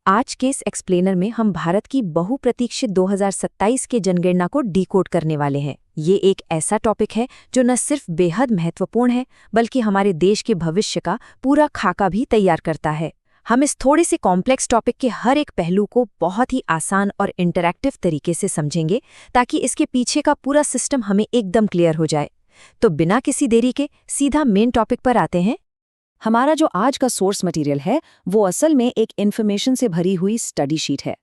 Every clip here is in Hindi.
आज के इस एक्सप्लेनर में हम भारत की बहुप्रतीक्षित 2027 के जनगणना को डिकोड करने वाले हैं। ये एक ऐसा टॉपिक है जो न सिर्फ बेहद महत्वपूर्ण है बल्कि हमारे देश के भविष्य का पूरा खाका भी तैयार करता है। हम इस थोड़े से कॉम्प्लेक्स टॉपिक के हर एक पहलू को बहुत ही आसान और इंटरैक्टिव तरीके से समझेंगे ताकि इसके पीछे का पूरा सिस्टम हमें एकदम क्लियर हो जाए। तो बिना किसी देरी के सीधा मेन टॉपिक पर आते हैं। हमारा जो आज का सोर्स मटेरियल है वो असल में एक इन्फॉर्मेशन से भरी हुई स्टडी शीट है।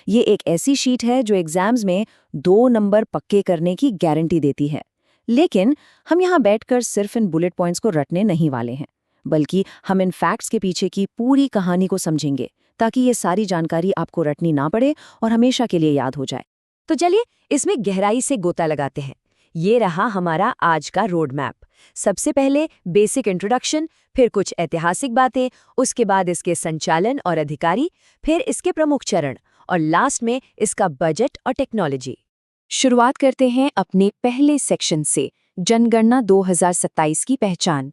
ये एक ऐसी शीट है जो एग्जाम्स में 2 नंबर पक्के करने की गारंटी देती है। लेकिन हम यहाँ बैठकर सिर्फ इन बुलेट पॉइंट्स को रटने नहीं वाले हैं, बल्कि हम इन फैक्ट्स के पीछे की पूरी कहानी को समझेंगे ताकि ये सारी जानकारी आपको रटनी ना पड़े और हमेशा के लिए याद हो जाए। तो चलिए इसमें गहराई से गोता लगाते हैं। ये रहा हमारा आज का रोड मैप। सबसे पहले बेसिक इंट्रोडक्शन, फिर कुछ ऐतिहासिक बातें, उसके बाद इसके संचालन और अधिकारी, फिर इसके प्रमुख चरण और लास्ट में इसका बजट और टेक्नोलॉजी। शुरुआत करते हैं अपने पहले सेक्शन से, जनगणना 2027 की पहचान।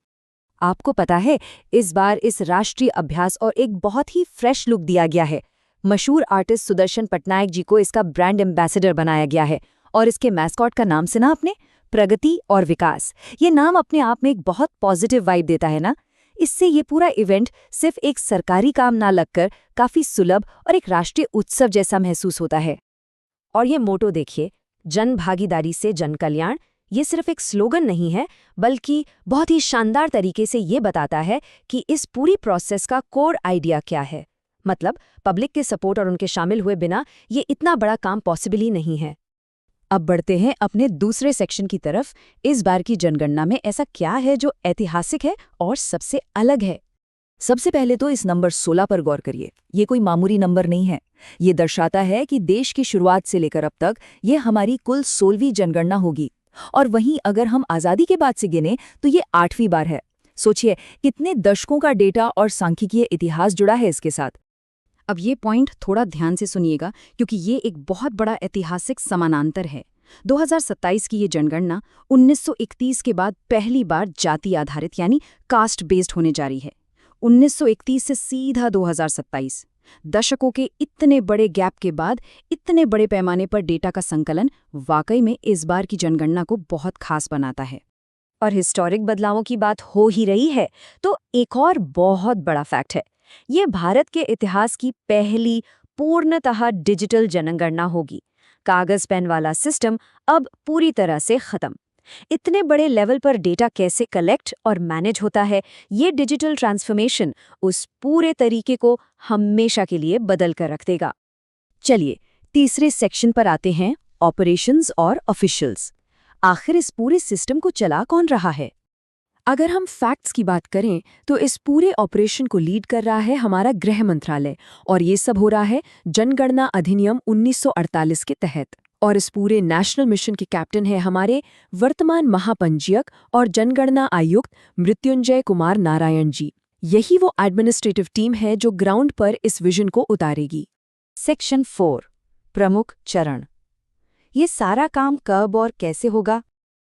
आपको पता है, इस बार इस राष्ट्रीय अभ्यास और एक बहुत ही फ्रेश लुक दिया गया है। मशहूर आर्टिस्ट सुदर्शन पटनायक जी को इसका ब्रांड एम्बेसडर बनाया गया है और इसके मैस्कॉट का नाम सुना आपने, प्रगति और विकास। ये नाम अपने आप में एक बहुत पॉजिटिव वाइब देता है ना। इससे ये पूरा इवेंट सिर्फ एक सरकारी काम ना लगकर काफी सुलभ और एक राष्ट्रीय उत्सव जैसा महसूस होता है। और ये मोटो देखिए, जन भागीदारी से जन कल्याण। ये सिर्फ एक स्लोगन नहीं है बल्कि बहुत ही शानदार तरीके से ये बताता है कि इस पूरी प्रोसेस का कोर आइडिया क्या है। मतलब पब्लिक के सपोर्ट और उनके शामिल हुए बिना ये इतना बड़ा काम पॉसिबल ही नहीं है। अब बढ़ते हैं अपने दूसरे सेक्शन की तरफ। इस बार की जनगणना में ऐसा क्या है जो ऐतिहासिक है और सबसे अलग है? सबसे पहले तो इस नंबर 16 पर गौर करिए। ये कोई मामूली नंबर नहीं है। ये दर्शाता है कि देश की शुरुआत से लेकर अब तक ये हमारी कुल 16वीं जनगणना होगी। और वहीं अगर हम आज़ादी के बाद से गिने तो ये 8वीं बार है। सोचिए कितने दशकों का डेटा और सांख्यिकीय इतिहास जुड़ा है इसके साथ। अब ये पॉइंट थोड़ा ध्यान से सुनिएगा क्योंकि ये एक बहुत बड़ा ऐतिहासिक समानांतर है। 2027 की ये जनगणना 1931 के बाद पहली बार जाति आधारित यानी कास्ट बेस्ड होने जा रही है। 1931 से सीधा 2027, दशकों के इतने बड़े गैप के बाद इतने बड़े पैमाने पर डेटा का संकलन वाकई में इस बार की जनगणना को बहुत खास बनाता है। और हिस्टोरिक बदलावों की बात हो ही रही है तो एक और बहुत बड़ा फैक्ट है, ये भारत के इतिहास की पहली पूर्णतः डिजिटल जनगणना होगी। कागज पेन वाला सिस्टम अब पूरी तरह से खत्म। इतने बड़े लेवल पर डेटा कैसे कलेक्ट और मैनेज होता है, ये डिजिटल ट्रांसफॉर्मेशन उस पूरे तरीके को हमेशा के लिए बदल कर रख देगा। चलिए तीसरे सेक्शन पर आते हैं, ऑपरेशंस और ऑफिशियल्स। आखिर इस पूरे सिस्टम को चला कौन रहा है? अगर हम फैक्ट्स की बात करें तो इस पूरे ऑपरेशन को लीड कर रहा है हमारा गृह मंत्रालय, और ये सब हो रहा है जनगणना अधिनियम 1948 के तहत। और इस पूरे नेशनल मिशन के कैप्टन है हमारे वर्तमान महापंजीयक और जनगणना आयुक्त मृत्युंजय कुमार नारायण जी। यही वो एडमिनिस्ट्रेटिव टीम है जो ग्राउंड पर इस विजन को उतारेगी। सेक्शन 4, प्रमुख चरण। ये सारा काम कब और कैसे होगा?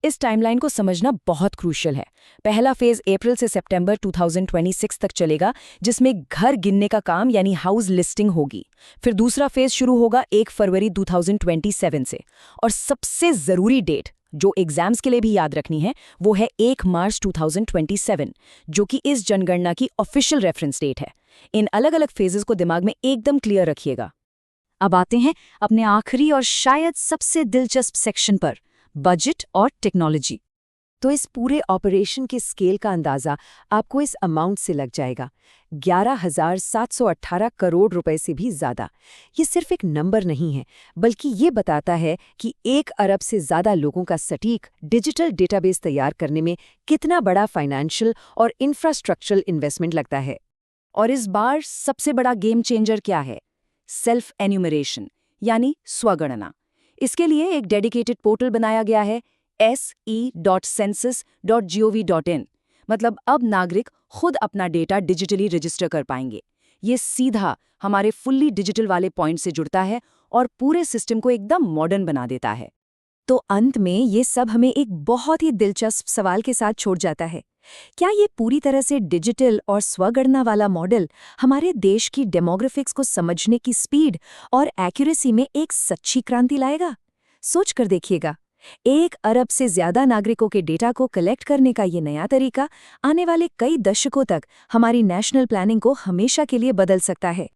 इस टाइमलाइन को समझना बहुत क्रूशियल है। पहला फेज अप्रैल से सितंबर 2026 तक चलेगा, जिसमें घर गिनने का काम यानी हाउस लिस्टिंग होगी। फिर दूसरा फेज शुरू होगा 1 फरवरी 2027 से। और सबसे ज़रूरी डेट जो एग्जाम्स के लिए भी याद रखनी है वो है 1 मार्च 2027, जो कि इस जनगणना की ऑफिशियल रेफरेंस डेट है। इन अलग अलग फेजेस को दिमाग में एकदम क्लियर रखिएगा। अब आते हैं अपने आखिरी और शायद सबसे दिलचस्प सेक्शन पर, बजट और टेक्नोलॉजी। तो इस पूरे ऑपरेशन के स्केल का अंदाजा आपको इस अमाउंट से लग जाएगा, 11,718 करोड़ रुपए से भी ज्यादा। ये सिर्फ एक नंबर नहीं है बल्कि ये बताता है कि 1 अरब से ज्यादा लोगों का सटीक डिजिटल डेटाबेस तैयार करने में कितना बड़ा फाइनेंशियल और इंफ्रास्ट्रक्चरल इन्वेस्टमेंट लगता है। और इस बार सबसे बड़ा गेम चेंजर क्या है? सेल्फ एन्यूमरेशन यानी स्वगणना। इसके लिए एक डेडिकेटेड पोर्टल बनाया गया है, se.census.gov.in। मतलब अब नागरिक खुद अपना डेटा डिजिटली रजिस्टर कर पाएंगे। ये सीधा हमारे फुल्ली डिजिटल वाले पॉइंट से जुड़ता है और पूरे सिस्टम को एकदम मॉडर्न बना देता है। तो अंत में ये सब हमें एक बहुत ही दिलचस्प सवाल के साथ छोड़ जाता है। क्या ये पूरी तरह से डिजिटल और स्वगणना वाला मॉडल हमारे देश की डेमोग्राफिक्स को समझने की स्पीड और एक्यूरेसी में एक सच्ची क्रांति लाएगा? सोच कर देखिएगा। 1 अरब से ज्यादा नागरिकों के डेटा को कलेक्ट करने का ये नया तरीका आने वाले कई दशकों तक हमारी नेशनल प्लानिंग को हमेशा के लिए बदल सकता है।